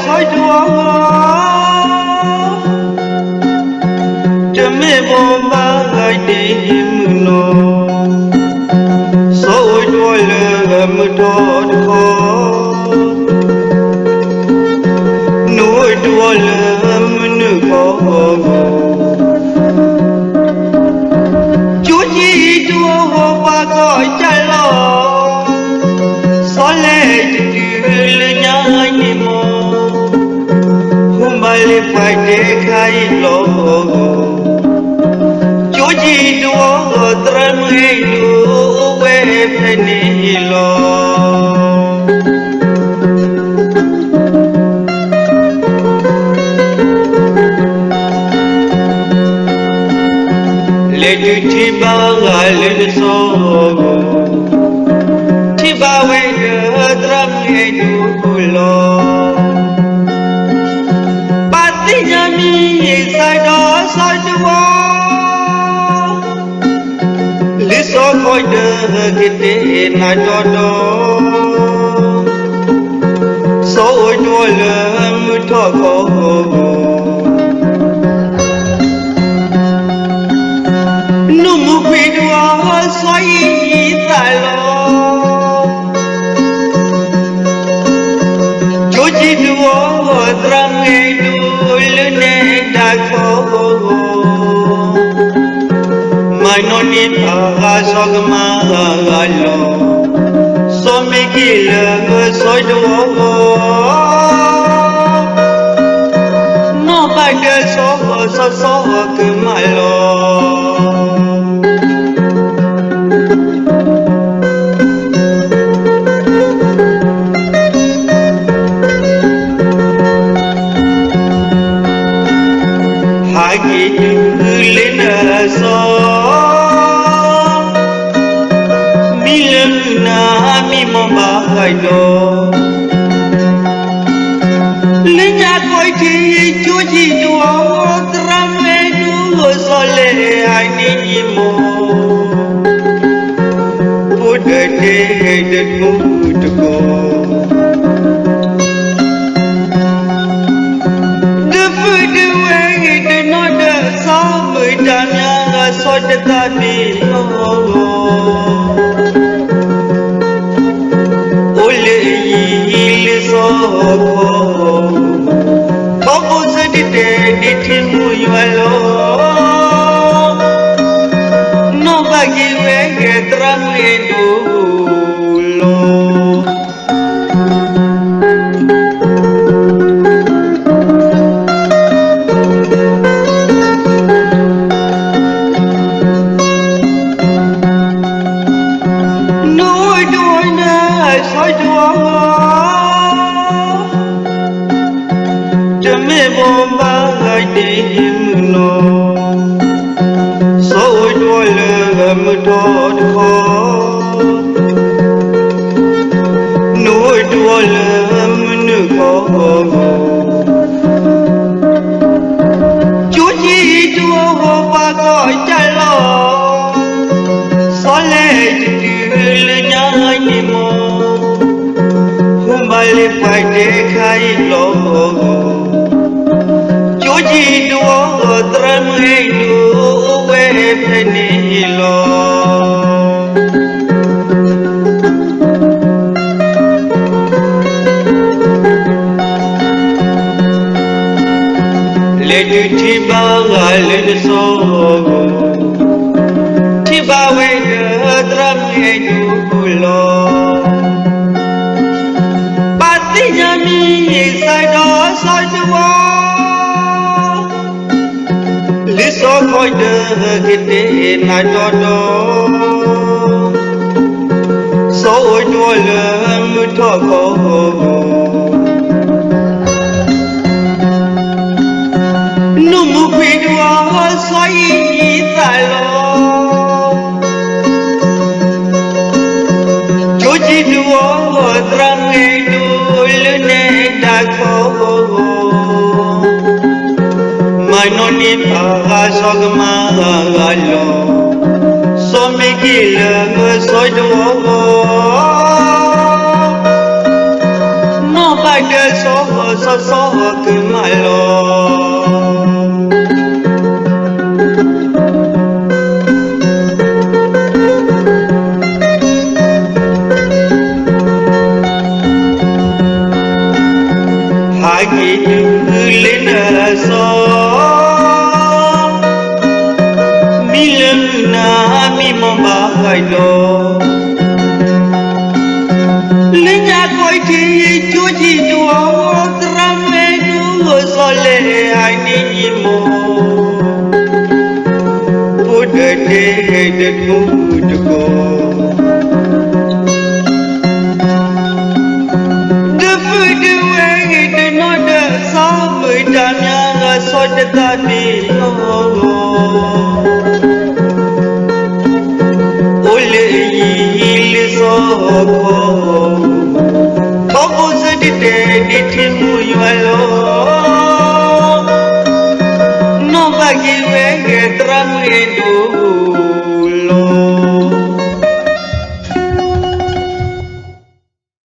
soi đua cho mẹ bố ba gái tìm nó soi đua lỡ mưa đọt khó nuôi đua lỡ mưa nước khó chúa chỉ đua ba gọi trái lo xóa lệ đưa nhá nhị mô hôm bay phải để khai lộ chúa gì đua trâm hay đua về phải đi lo lệ tu thi ba gái lên số thi ba về trâm hay đua lo sai đó sai đua lý do khôi đơ cái tên là cho đó số ôi đua lỡ mưa thọ khổ nụ mù quỷ đua xoay tại lo chúa chỉ đua trăng ngày đua lên đã khó mai nói nít à sog ma lo so mi kila soi đua nó bay để so cứ mai lo lên so mi lên na mi mong ba hai do lên nhà coi thì chúa gì chúa trâm lên đua so lệ hai ni mô bút để đất ngủ được soi cho ta đi ôi lệ so có bao giờ đi tìm mùi lo nó bagi về trăng lên đủ lo soi đua cho mẹ bố ba gái tìm nó soi đua lỡ mưa đọt khó nuôi đua lỡ mưa nước khó chúa chỉ đua ba gọi trái lo xóa lệ đưa nhá nhị mô bay phải để khai lộ chúa gì đua trâm hay đua về phải đi lo lệ tu thi ba gái lên số thi ba về trâm hay đua lo sai đó sai đua lý do khôi đơ cái tên là cho đó số ôi đua lỡ mưa thọ khổ nụ mù quỷ đua xoay tại lo chúa chỉ đua trăng ngày đua lên đã khó mai nói nít à sog ma lo so mi kila soi đua nó ada sosok kemalo hagi lena so milena mi mombai do lenya koi thi chuji chuo trame du sole ai ni mo put de put go the food way the not the some damya so de ta ni ole il so Ditimu yualo no bagi wege tramu edu